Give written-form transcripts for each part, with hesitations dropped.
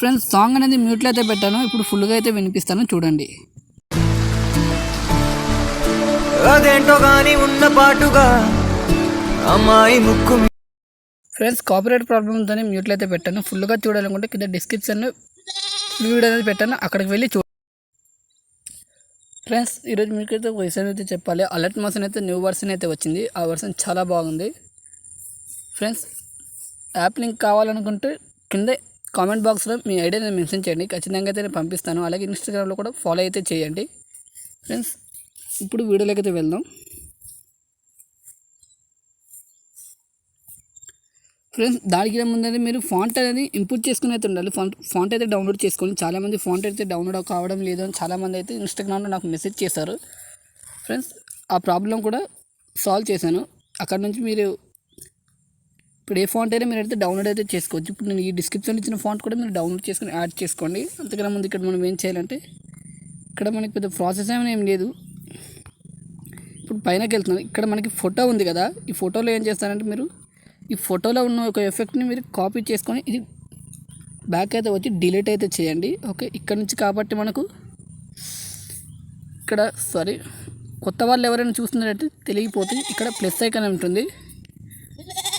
Friends song అనేది మ్యూట్లో అయితే పెట్టాను, ఇప్పుడు ఫుల్గా అయితే వినిపిస్తాను చూడండి. అదేంటో గాని ఉన్న పాటుగా అమ్మాయి ముక్కు. ఫ్రెండ్స్ కాపీరైట్ ప్రాబ్లంతో మ్యూట్లో అయితే పెట్టాను. ఫుల్గా చూడాలనుకుంటే కింద డిస్క్రిప్షన్లో వీడియో అనేది పెట్టాను, అక్కడికి వెళ్ళి ఫ్రెండ్స్ ఈరోజు మీకైతే ఒక విషయం అయితే చెప్పాలి. అలర్ట్ మోషన్ అయితే న్యూ వర్షన్ అయితే వచ్చింది. ఆ వర్షన్ చాలా బాగుంది. ఫ్రెండ్స్ యాప్ లింక్ కావాలనుకుంటే కింద కామెంట్ బాక్స్లో మీ ఐడియాని మెన్షన్ చేయండి, ఖచ్చితంగా అయితే నేను పంపిస్తాను. అలాగే ఇన్స్టాగ్రామ్లో కూడా ఫాలో అయితే చేయండి. ఫ్రెండ్స్ ఇప్పుడు వీడియోలోకి అయితే వెళ్దాం. ఫ్రెండ్స్ దానికి ముందైతే మీరు ఫాంట్ అనేది ఇంపోర్ట్ చేసుకుని అయితే ఉండాలి. ఫాంట్ అయితే డౌన్లోడ్ చేసుకోండి. చాలామంది ఫాంట్ అయితే డౌన్లోడ్ కావడం లేదు అని చాలామంది అయితే ఇన్స్టాగ్రామ్లో నాకు మెసేజ్ చేశారు. ఫ్రెండ్స్ ఆ ప్రాబ్లం కూడా సాల్వ్ చేశాను. అక్కడ నుంచి మీరు ఇప్పుడు ఏ ఫాంట్ అయినా మీరు అయితే డౌన్లోడ్ అయితే చేసుకోవచ్చు. ఇప్పుడు నేను ఈ డిస్క్రిప్షన్ ఇచ్చిన ఫాంట్ కూడా మీరు డౌన్లోడ్ చేసుకుని యాడ్ చేసుకోండి. అంతకన్నా ముందు ఇక్కడ మనం ఏం చేయాలంటే ఇక్కడ మనకి పెద్ద ప్రాసెస్ ఏం లేదు. ఇప్పుడు పైనకి వెళ్తున్నాను. ఇక్కడ మనకి ఫోటో ఉంది కదా, ఈ ఫోటోలో ఏం చేస్తారంటే మీరు ఈ ఫోటోలో ఉన్న ఒక ఎఫెక్ట్ని మీరు కాపీ చేసుకొని ఇది బ్యాక్ అయితే వచ్చి డిలీట్ అయితే చేయండి. ఓకే, ఇక్కడ నుంచి కాబట్టి మనకు ఇక్కడ కొత్త వాళ్ళు ఎవరైనా చూస్తున్నారంటే తెలియకపోతుంది. ఇక్కడ ప్లస్ ఐకాన్ ఉంటుంది,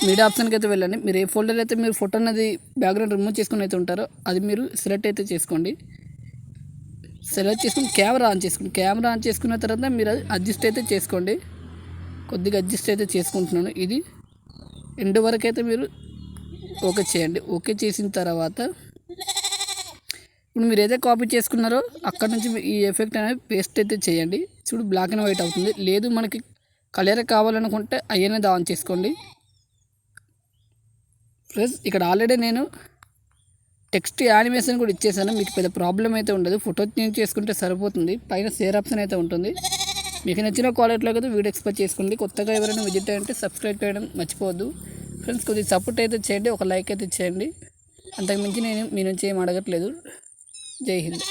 మీడియా ఆప్షన్కి అయితే వెళ్ళండి. మీరు ఏ ఫోల్డర్ అయితే మీరు ఫోటో అనేది బ్యాక్గ్రౌండ్ రిమూవ్ చేసుకుని అయితే ఉంటారో అది మీరు సెలెక్ట్ అయితే చేసుకోండి. సెలెక్ట్ చేసుకుని కెమెరా ఆన్ చేసుకోండి. కెమెరా ఆన్ చేసుకున్న తర్వాత మీరు అది అడ్జస్ట్ అయితే చేసుకోండి. కొద్దిగా అడ్జస్ట్ అయితే చేసుకుంటున్నాను. ఇది ఎండ్ వరకు అయితే మీరు ఓకే చేయండి. ఓకే చేసిన తర్వాత ఇప్పుడు మీరు ఏదైతే కాపీ చేసుకున్నారో అక్కడ నుంచి ఈ ఎఫెక్ట్ అనేది పేస్ట్ అయితే చేయండి. చూడు బ్లాక్ అండ్ వైట్ అవుతుంది. లేదు మనకి కలర్ కావాలనుకుంటే అవి అనేది ఆన్ చేసుకోండి. ప్లస్ ఇక్కడ ఆల్రెడీ నేను టెక్స్ట్ యానిమేషన్ కూడా ఇచ్చేసాను, మీకు పెద్ద ప్రాబ్లం అయితే ఉండదు. ఫోటో చేంజ్ చేసుకుంటే సరిపోతుంది. పైన షేర్ ఆప్షన్ అయితే ఉంటుంది. మీకు నచ్చిన క్వాలిటీలో అయితే వీడియో ఎక్స్పెక్ట్ చేసుకోండి. కొత్తగా ఎవరైనా విజిట్ అయ్యంటే సబ్స్క్రైబ్ చేయడం మర్చిపోవద్దు. ఫ్రెండ్స్ కొద్దిగా సపోర్ట్ అయితే చేయండి, ఒక లైక్ అయితే చేయండి. అంతకుమించి నేను మీ నుంచి ఏం అడగట్లేదు. జై హింద్.